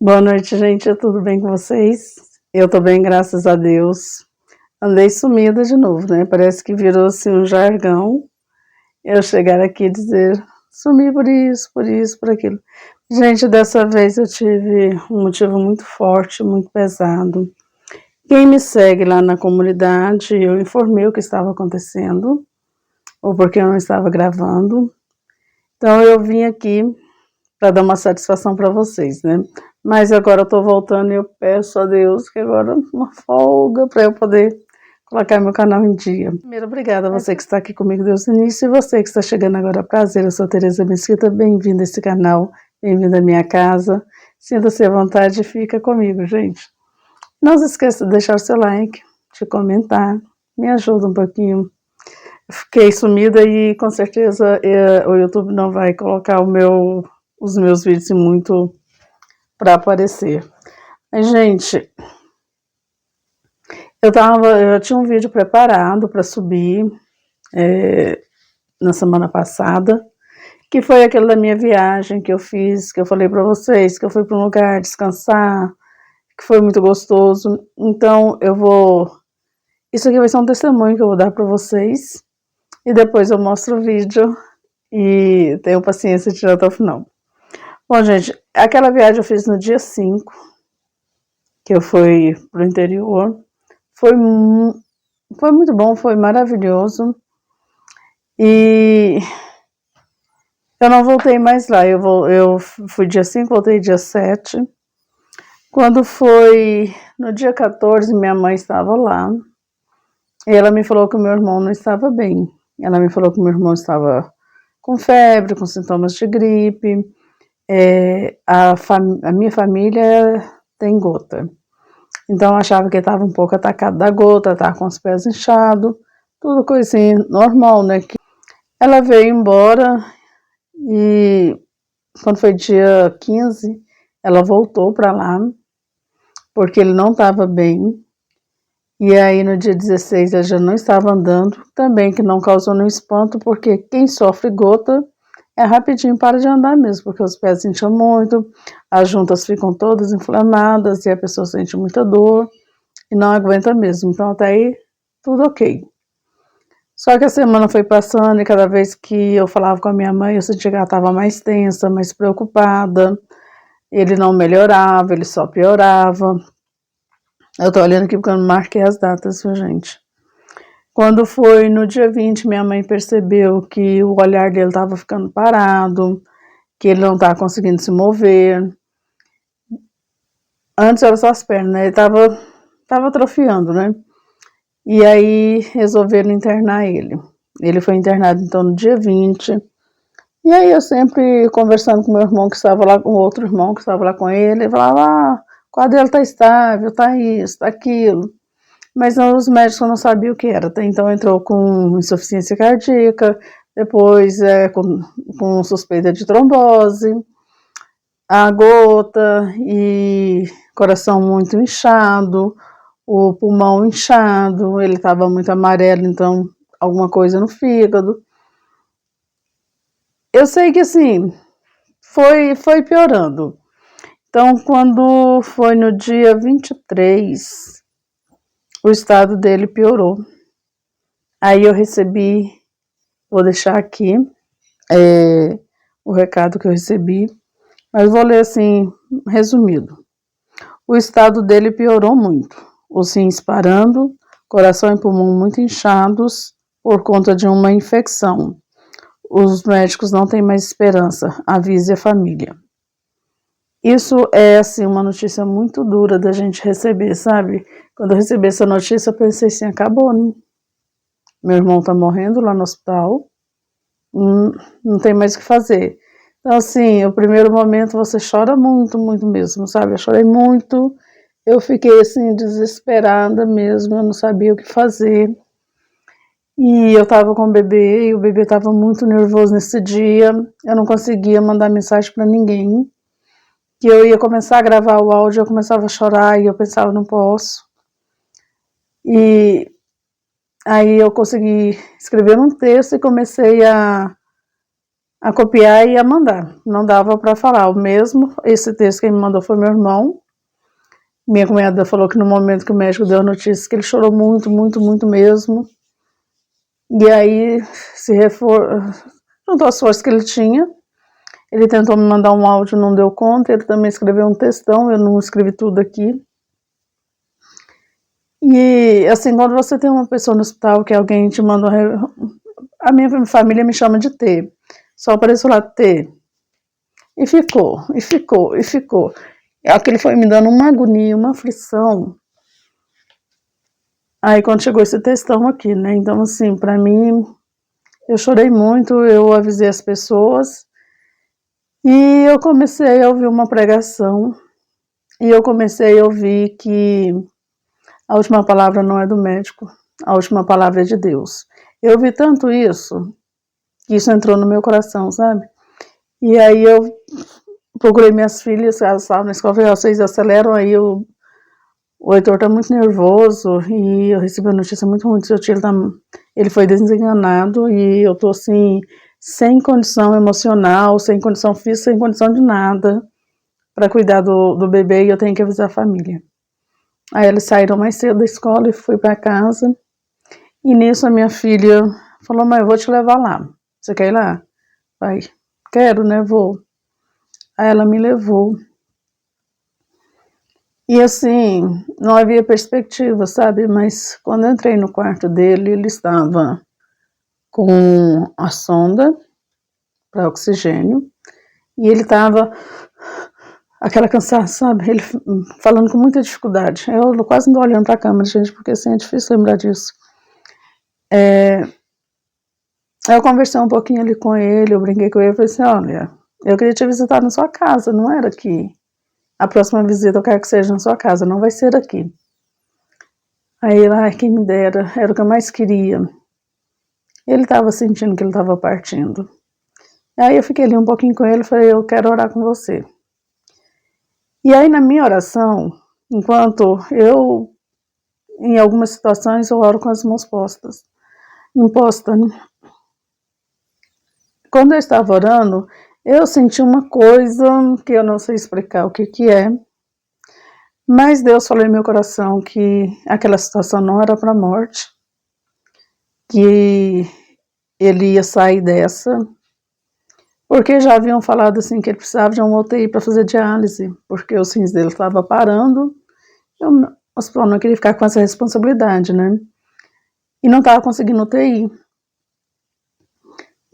Boa noite, gente. Tudo bem com vocês? Eu tô bem, graças a Deus. Andei sumida de novo, né? Parece que virou-se um jargão eu chegar aqui e dizer sumi por isso, por isso, por aquilo. Gente, dessa vez eu tive um motivo muito forte, muito pesado. Quem me segue lá na comunidade, eu informei o que estava acontecendo, ou porque eu não estava gravando. Então eu vim aqui para dar uma satisfação para vocês, né? Mas agora eu tô voltando e eu peço a Deus que agora uma folga para eu poder colocar meu canal em dia. Primeiro, obrigada a você que está aqui comigo desde o início e você que está chegando agora. Prazer, eu sou Tereza Mesquita, bem-vindo a esse canal, bem-vindo à minha casa. Sinta-se à vontade e fica comigo, gente. Não se esqueça de deixar o seu like, de comentar, me ajuda um pouquinho. Fiquei sumida e com certeza o YouTube não vai colocar os meus vídeos muito para aparecer. Mas, gente, eu tinha um vídeo preparado para subir na semana passada, que foi aquele da minha viagem que eu fiz, que eu falei para vocês, que eu fui para um lugar descansar, que foi muito gostoso. Então, isso aqui vai ser um testemunho que eu vou dar para vocês, e depois eu mostro o vídeo e tenham paciência de tirar até o final. Bom, gente, aquela viagem eu fiz no dia 5, que eu fui pro interior. Foi muito bom, foi maravilhoso. E eu não voltei mais lá. Eu fui dia 5, voltei dia 7. Quando foi no dia 14, minha mãe estava lá. E ela me falou que o meu irmão não estava bem. Ela me falou que o meu irmão estava com febre, com sintomas de gripe. A minha família tem gota. Então eu achava que ele estava um pouco atacado da gota, estava com os pés inchados, tudo coisinha normal, né? Ela veio embora e quando foi dia 15, ela voltou para lá, porque ele não estava bem. E aí no dia 16 ela já não estava andando, também que não causou nenhum espanto, porque quem sofre gota rapidinho para de andar mesmo, porque os pés incham muito, as juntas ficam todas inflamadas e a pessoa sente muita dor e não aguenta mesmo. Então até aí tudo ok. Só que a semana foi passando e cada vez que eu falava com a minha mãe, eu sentia que ela estava mais tensa, mais preocupada. Ele não melhorava, ele só piorava. Eu tô olhando aqui porque eu não marquei as datas, viu, gente? Quando foi no dia 20, minha mãe percebeu que o olhar dele estava ficando parado, que ele não estava conseguindo se mover. Antes era só as pernas, né? Ele tava atrofiando, né? E aí resolveram internar ele. Ele foi internado então no dia 20. E aí eu sempre conversando com meu irmão que estava lá, com outro irmão que estava lá com ele falava, o quadro dele tá estável, tá isso, tá aquilo. Mas os médicos não sabiam o que era. Até então entrou com insuficiência cardíaca, depois com suspeita de trombose, a gota e coração muito inchado, o pulmão inchado, ele estava muito amarelo, então alguma coisa no fígado. Eu sei que assim, foi piorando. Então, quando foi no dia 23, o estado dele piorou. Aí eu recebi, vou deixar aqui o recado que eu recebi, mas vou ler assim, resumido. O estado dele piorou muito. Os rins parando, coração e pulmão muito inchados por conta de uma infecção. Os médicos não têm mais esperança, avise a família. Isso é, assim, uma notícia muito dura da gente receber, sabe? Quando eu recebi essa notícia, eu pensei assim, acabou, né? Meu irmão tá morrendo lá no hospital, não tem mais o que fazer. Então, assim, o primeiro momento você chora muito, muito mesmo, sabe? Eu chorei muito, eu fiquei, assim, desesperada mesmo, eu não sabia o que fazer. E eu tava com o bebê, e o bebê tava muito nervoso nesse dia, eu não conseguia mandar mensagem para ninguém. Que eu ia começar a gravar o áudio, eu começava a chorar e eu pensava, não posso. E aí eu consegui escrever um texto e comecei a a copiar e a mandar. Não dava para falar. O mesmo, esse texto quem me mandou foi meu irmão. Minha cunhada falou que no momento que o médico deu a notícia, que ele chorou muito, muito, muito mesmo. E aí juntou as forças que ele tinha. Ele tentou me mandar um áudio, não deu conta. Ele também escreveu um textão, eu não escrevi tudo aqui. E assim, quando você tem uma pessoa no hospital que alguém te manda... A minha família me chama de T. Só apareceu lá T. E ficou, e ficou, e ficou. Aquilo foi me dando uma agonia, uma aflição. Aí quando chegou esse textão aqui, né? Então assim, pra mim, eu chorei muito, eu avisei as pessoas. E eu comecei a ouvir uma pregação. E eu comecei a ouvir que a última palavra não é do médico. A última palavra é de Deus. Eu vi tanto isso, que isso entrou no meu coração, sabe? E aí eu procurei minhas filhas, elas estavam na escola, falei, vocês aceleram aí, o Heitor tá muito nervoso, e eu recebi uma notícia muito ruim, seu tio ele foi desenganado, e eu tô assim, sem condição emocional, sem condição física, sem condição de nada, para cuidar do bebê, e eu tenho que avisar a família. Aí eles saíram mais cedo da escola e fui para casa, e nisso a minha filha falou, mãe, eu vou te levar lá, você quer ir lá? Pai, quero, né, vou. Aí ela me levou. E assim, não havia perspectiva, sabe? Mas quando eu entrei no quarto dele, ele estava com a sonda para oxigênio. E ele estava, aquela cansaço, sabe? Ele falando com muita dificuldade. Eu quase não estou olhando para a câmera, gente, porque assim é difícil lembrar disso. Eu conversei um pouquinho ali com ele, eu brinquei com ele, eu falei assim, olha, eu queria te visitar na sua casa, não era aqui. A próxima visita eu quero que seja na sua casa, não vai ser aqui. Aí ele, ai, quem me dera, era o que eu mais queria. Ele estava sentindo que ele estava partindo. Aí eu fiquei ali um pouquinho com ele e falei, eu quero orar com você. E aí na minha oração, enquanto em algumas situações, eu oro com as mãos postas. Imposta, né? Quando eu estava orando, eu senti uma coisa que eu não sei explicar o que é, mas Deus falou em meu coração que aquela situação não era para a morte, que ele ia sair dessa, porque já haviam falado assim que ele precisava de um UTI para fazer diálise, porque os rins dele estavam parando, o hospital não queria ficar com essa responsabilidade, né? E não estava conseguindo UTI.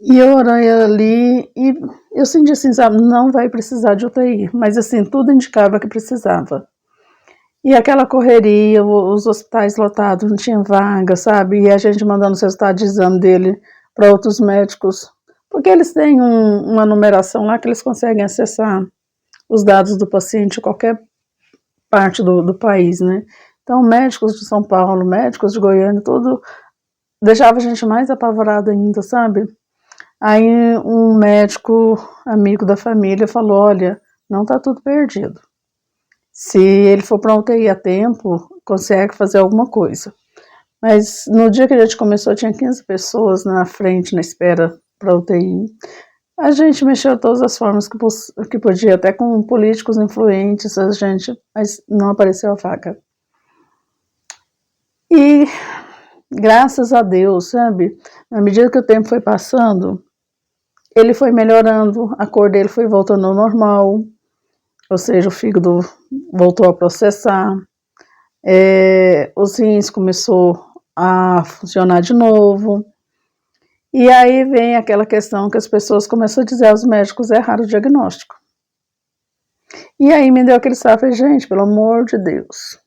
E eu orei ali e eu senti assim, sabe, não vai precisar de UTI, mas assim, tudo indicava que precisava. E aquela correria, os hospitais lotados, não tinha vaga, sabe? E a gente mandando os resultados de exame dele para outros médicos, porque eles têm uma numeração lá que eles conseguem acessar os dados do paciente em qualquer parte do país, né? Então, médicos de São Paulo, médicos de Goiânia, tudo deixava a gente mais apavorada ainda, sabe? Aí um médico amigo da família falou, olha, não tá tudo perdido. Se ele for para UTI a tempo, consegue fazer alguma coisa. Mas no dia que a gente começou, tinha 15 pessoas na frente, na espera para UTI. A gente mexeu de todas as formas que podia, até com políticos influentes, mas não apareceu a vaga. E graças a Deus, sabe, na medida que o tempo foi passando, ele foi melhorando, a cor dele foi voltando ao normal, ou seja, o fígado voltou a processar, os rins começou a funcionar de novo. E aí vem aquela questão que as pessoas começam a dizer aos médicos, erraram o diagnóstico. E aí me deu aquele estalo, gente, pelo amor de Deus.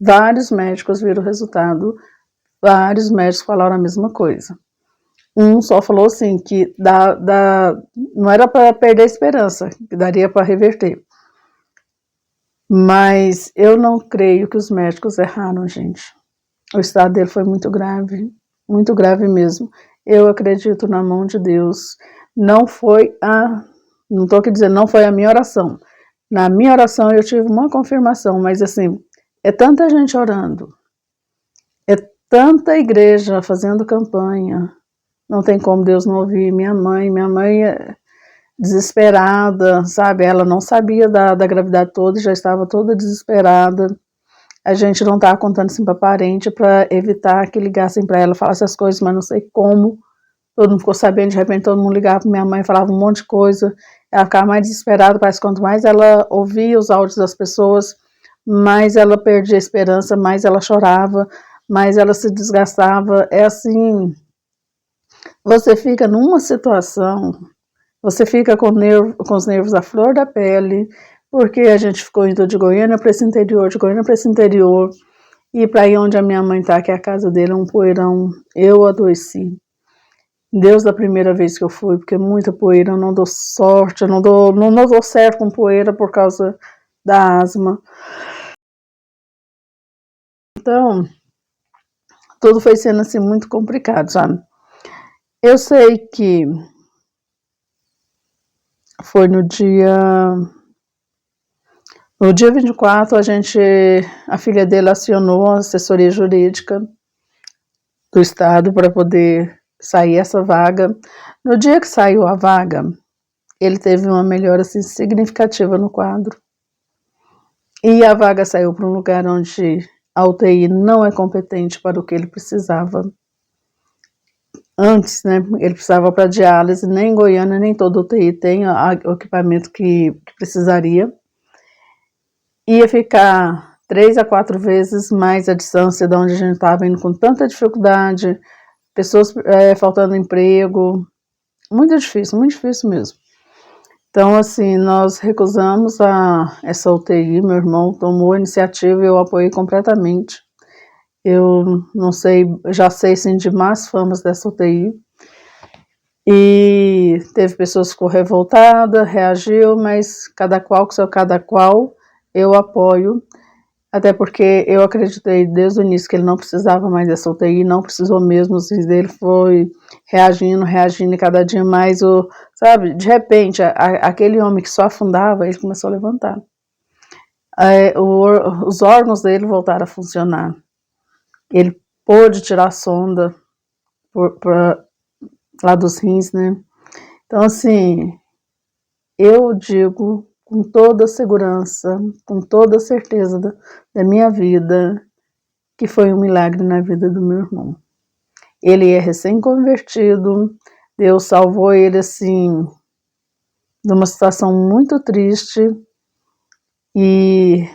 Vários médicos viram o resultado, vários médicos falaram a mesma coisa. Um só falou assim, que não era para perder a esperança, que daria para reverter. Mas eu não creio que os médicos erraram, gente. O estado dele foi muito grave mesmo. Eu acredito na mão de Deus. Não estou aqui dizendo, não foi a minha oração. Na minha oração eu tive uma confirmação, mas assim, é tanta gente orando, é tanta igreja fazendo campanha, não tem como Deus não ouvir. Minha mãe desesperada, sabe? Ela não sabia da gravidade toda, já estava toda desesperada. A gente não estava contando assim para parente para evitar que ligassem para ela, falassem as coisas, mas não sei como. Todo mundo ficou sabendo, de repente todo mundo ligava para minha mãe, falava um monte de coisa. Ela ficava mais desesperada, parece que quanto mais ela ouvia os áudios das pessoas, mais ela perdia a esperança, mais ela chorava, mais ela se desgastava. É assim, você fica numa situação, você fica com os nervos à flor da pele, porque a gente ficou indo de Goiânia para esse interior, de Goiânia para esse interior, e para ir onde a minha mãe está, que é a casa dele, é um poeirão. Eu adoeci. Deus, da primeira vez que eu fui, porque muita poeira, eu não dou sorte, eu não dou certo com poeira por causa da asma. Então, tudo foi sendo assim muito complicado, sabe? Eu sei que foi no dia 24, a filha dele acionou a assessoria jurídica do estado para poder sair essa vaga. No dia que saiu a vaga, ele teve uma melhora assim, significativa no quadro. E a vaga saiu para um lugar onde a UTI não é competente para o que ele precisava. Antes, né, ele precisava para diálise, nem em Goiânia, nem toda UTI tem o equipamento que precisaria. Ia ficar 3 a 4 vezes mais a distância de onde a gente estava indo com tanta dificuldade, pessoas faltando emprego, muito difícil mesmo. Então, assim, nós recusamos essa UTI, meu irmão tomou a iniciativa e eu apoiei completamente. Eu não sei, já sei, sim, de más famas dessa UTI. E teve pessoas que ficou revoltada, reagiu, mas cada qual com seu cada qual, eu apoio. Até porque eu acreditei desde o início que ele não precisava mais dessa UTI, não precisou mesmo, os rins dele foi reagindo, e cada dia mais, sabe, de repente, aquele homem que só afundava, ele começou a levantar. Os órgãos dele voltaram a funcionar. Ele pôde tirar a sonda lá dos rins, né? Então, assim, eu digo com toda a segurança, com toda a certeza da minha vida, que foi um milagre na vida do meu irmão. Ele é recém-convertido, Deus salvou ele, assim, de uma situação muito triste e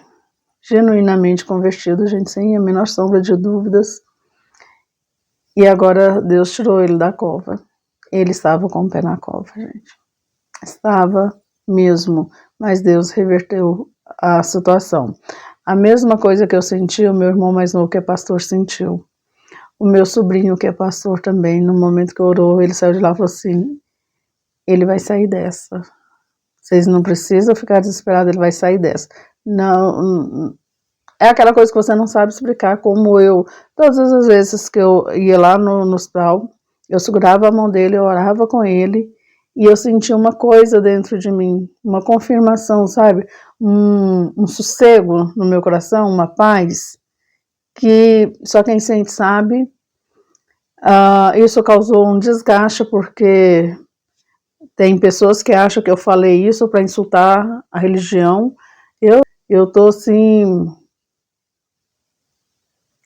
genuinamente convertido, gente, sem a menor sombra de dúvidas. E agora Deus tirou ele da cova. Ele estava com o pé na cova, gente. Estava mesmo, mas Deus reverteu a situação. A mesma coisa que eu senti, o meu irmão mais novo, que é pastor, sentiu. O meu sobrinho, que é pastor também, no momento que orou, ele saiu de lá e falou assim, ele vai sair dessa. Vocês não precisam ficar desesperados, ele vai sair dessa. Não, é aquela coisa que você não sabe explicar, como eu, todas as vezes que eu ia lá no hospital, eu segurava a mão dele, eu orava com ele, e eu sentia uma coisa dentro de mim, uma confirmação, sabe? Um sossego no meu coração, uma paz, que só quem sente sabe. Isso causou um desgaste, porque tem pessoas que acham que eu falei isso para insultar a religião. Eu tô assim,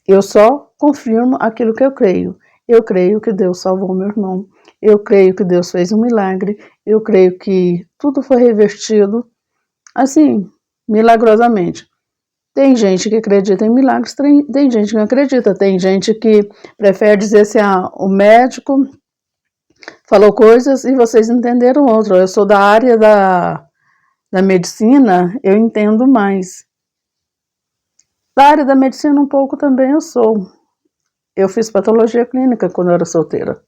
eu só confirmo aquilo que eu creio. Eu creio que Deus salvou meu irmão. Eu creio que Deus fez um milagre. Eu creio que tudo foi revertido, assim, milagrosamente. Tem gente que acredita em milagres, tem gente que não acredita. Tem gente que prefere dizer assim, o médico falou coisas e vocês entenderam outra. Eu sou da área da medicina, eu entendo mais. Da área da medicina um pouco também eu sou. Eu fiz patologia clínica quando eu era solteira.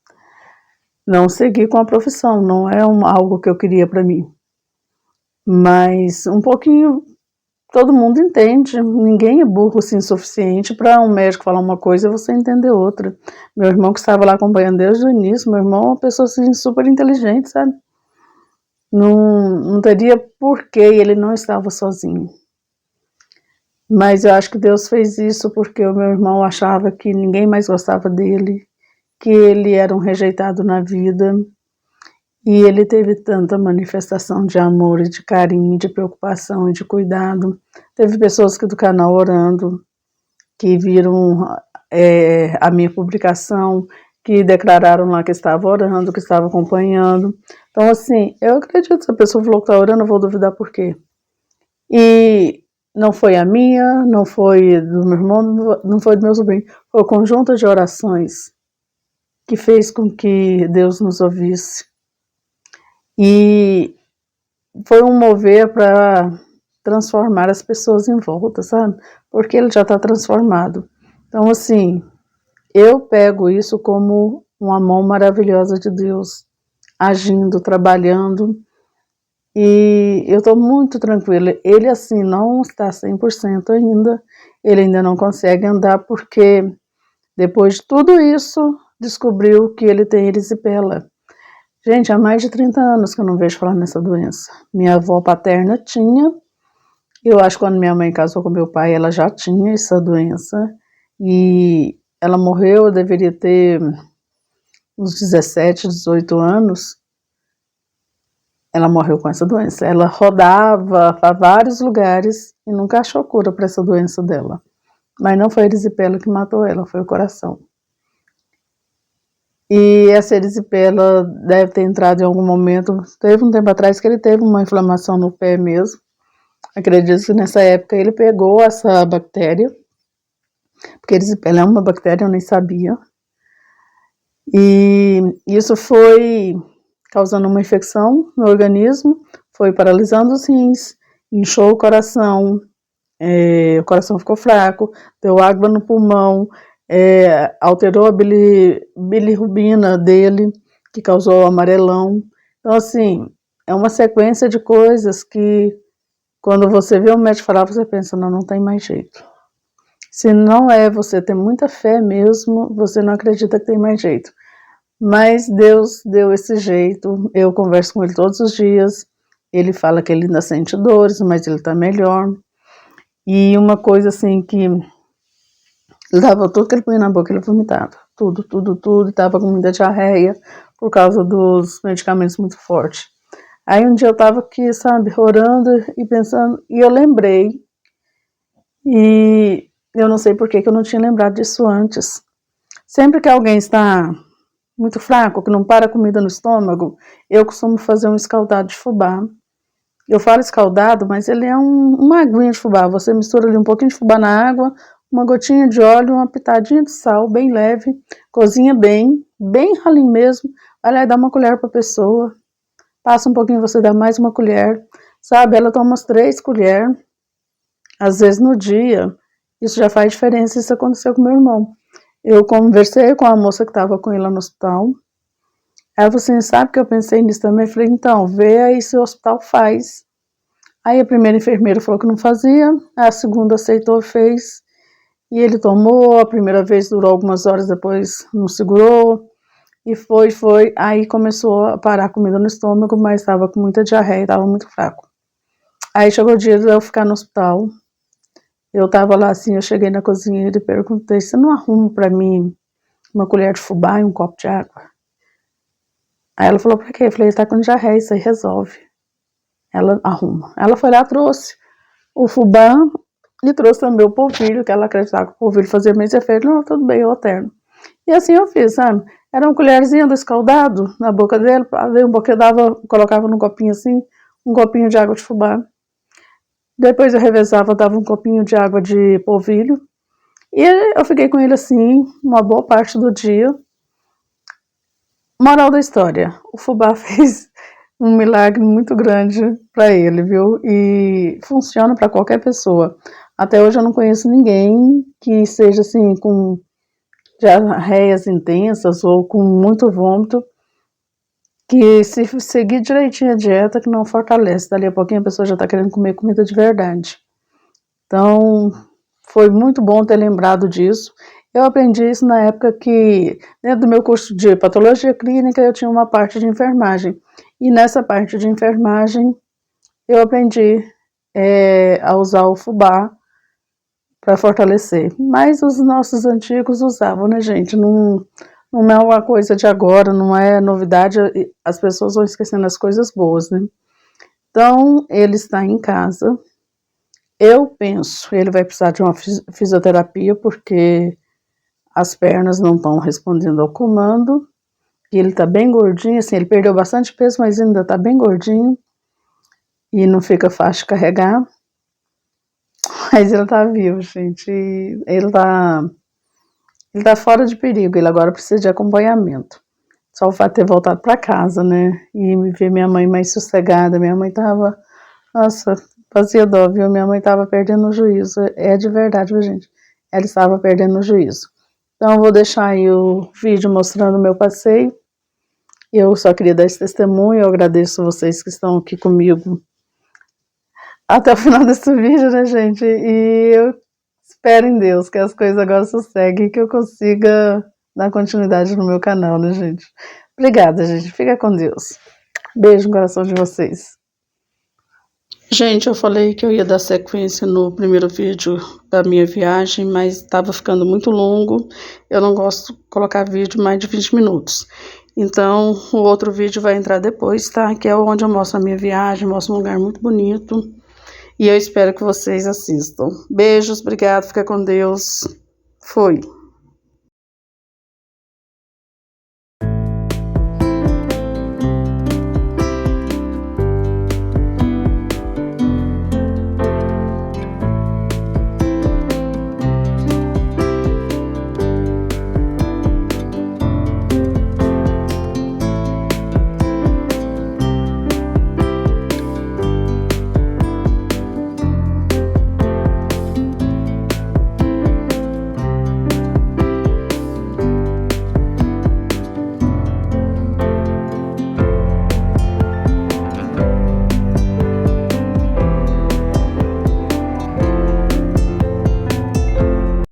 Não segui com a profissão, não é algo que eu queria para mim. Mas um pouquinho, todo mundo entende. Ninguém é burro assim, suficiente para um médico falar uma coisa e você entender outra. Meu irmão que estava lá acompanhando desde o início, meu irmão é uma pessoa assim, super inteligente, sabe? Não teria porquê, ele não estava sozinho. Mas eu acho que Deus fez isso porque o meu irmão achava que ninguém mais gostava dele, que ele era um rejeitado na vida, e ele teve tanta manifestação de amor e de carinho, de preocupação e de cuidado. Teve pessoas que do canal orando, que viram a minha publicação, que declararam lá que estava orando, que estava acompanhando. Então, assim, eu acredito que se a pessoa falou que está orando, eu vou duvidar por quê. E não foi a minha, não foi do meu irmão, não foi do meu sobrinho. Foi o conjunto de orações que fez com que Deus nos ouvisse. E foi um mover para transformar as pessoas em volta, sabe? Porque ele já está transformado. Então, assim, eu pego isso como uma mão maravilhosa de Deus, agindo, trabalhando, e eu estou muito tranquila. Ele, assim, não está 100% ainda, ele ainda não consegue andar, porque depois de tudo isso, descobriu que ele tem erisipela. Gente, há mais de 30 anos que eu não vejo falar nessa doença. Minha avó paterna tinha, eu acho que quando minha mãe casou com meu pai, ela já tinha essa doença, e ela morreu, eu deveria ter uns 17, 18 anos, ela morreu com essa doença. Ela rodava para vários lugares e nunca achou cura para essa doença dela. Mas não foi a erisipela que matou ela, foi o coração. E essa erisipela deve ter entrado em algum momento. Teve um tempo atrás que ele teve uma inflamação no pé mesmo. Acredito que nessa época ele pegou essa bactéria, porque a erisipela é uma bactéria, eu nem sabia. E isso foi causando uma infecção no organismo, foi paralisando os rins, inchou o coração ficou fraco, deu água no pulmão, alterou a bilirrubina dele, que causou o amarelão. Então, assim, é uma sequência de coisas que, quando você vê o médico falar, você pensa, não tem mais jeito. Se não é você ter muita fé mesmo, você não acredita que tem mais jeito. Mas Deus deu esse jeito, eu converso com ele todos os dias, ele fala que ele ainda sente dores, mas ele está melhor. E uma coisa assim que ele dava tudo que ele punha na boca, ele vomitava, tudo, e estava com muita diarreia por causa dos medicamentos muito fortes. Aí um dia eu estava aqui, sabe, orando e pensando, e eu lembrei, e eu não sei por que eu não tinha lembrado disso antes. Sempre que alguém está muito fraco, que não para a comida no estômago, eu costumo fazer um escaldado de fubá. Eu falo escaldado, mas ele é uma aguinha de fubá. Você mistura ali um pouquinho de fubá na água, uma gotinha de óleo, uma pitadinha de sal, bem leve, cozinha bem, bem ralinho mesmo. Vai lá e dá uma colher para a pessoa. Passa um pouquinho, você dá mais uma colher. Sabe, ela toma umas 3 colheres, às vezes no dia. Isso já faz diferença, isso aconteceu com meu irmão. Eu conversei com a moça que estava com ele lá no hospital. Aí você sabe que eu pensei nisso também? Eu falei, então, vê aí se o hospital faz. Aí a primeira enfermeira falou que não fazia, a segunda aceitou, fez. E ele tomou, a primeira vez durou algumas horas, depois não segurou. E foi. Aí começou a parar a comida no estômago, mas estava com muita diarreia, estava muito fraco. Aí chegou o dia de eu ficar no hospital. Eu estava lá assim, eu cheguei na cozinha e perguntei, você não arruma para mim uma colher de fubá e um copo de água? Aí ela falou, pra quê? Eu falei, tá com diarreia, isso aí resolve. Ela arruma. Ela foi lá, trouxe o fubá e trouxe também o polvilho, que ela acreditava que o polvilho fazia mais efeito. Não, tudo bem, eu alterno. E assim eu fiz, sabe? Era uma colherzinha do escaldado na boca dele, dei um pouquinho, colocava num copinho assim, um copinho de água de fubá. Depois eu revezava, dava um copinho de água de polvilho. E eu fiquei com ele assim, uma boa parte do dia. Moral da história, o fubá fez um milagre muito grande para ele, viu? E funciona para qualquer pessoa. Até hoje eu não conheço ninguém que seja assim, com diarreias intensas ou com muito vômito, que se seguir direitinho a dieta, que não fortalece. Dali a pouquinho a pessoa já está querendo comer comida de verdade. Então, foi muito bom ter lembrado disso. Eu aprendi isso na época que, dentro do meu curso de patologia clínica, eu tinha uma parte de enfermagem. E nessa parte de enfermagem, eu aprendi a usar o fubá para fortalecer. Mas os nossos antigos usavam, né, gente? Não não é uma coisa de agora, não é novidade, as pessoas vão esquecendo as coisas boas, né? Então, ele está em casa. Eu penso, ele vai precisar de uma fisioterapia, porque as pernas não estão respondendo ao comando. E ele tá bem gordinho, assim, ele perdeu bastante peso, mas ainda tá bem gordinho. E não fica fácil de carregar. Mas ele tá vivo, gente. Ele tá fora de perigo, ele agora precisa de acompanhamento. Só o fato de ter voltado para casa, né? E me ver minha mãe mais sossegada. Minha mãe tava, nossa, fazia dó, viu? Minha mãe tava perdendo o juízo. É de verdade, viu, gente? Ela estava perdendo o juízo. Então, eu vou deixar aí o vídeo mostrando o meu passeio. Eu só queria dar esse testemunho. Eu agradeço vocês que estão aqui comigo até o final desse vídeo, né, gente? E eu espero em Deus que as coisas agora sosseguem e que eu consiga dar continuidade no meu canal, né, gente? Obrigada, gente. Fica com Deus. Beijo no coração de vocês. Gente, eu falei que eu ia dar sequência no primeiro vídeo da minha viagem, mas estava ficando muito longo. Eu não gosto de colocar vídeo mais de 20 minutos. Então, o outro vídeo vai entrar depois, tá? Que é onde eu mostro a minha viagem, mostro um lugar muito bonito. E eu espero que vocês assistam. Beijos, obrigado, fica com Deus. Fui.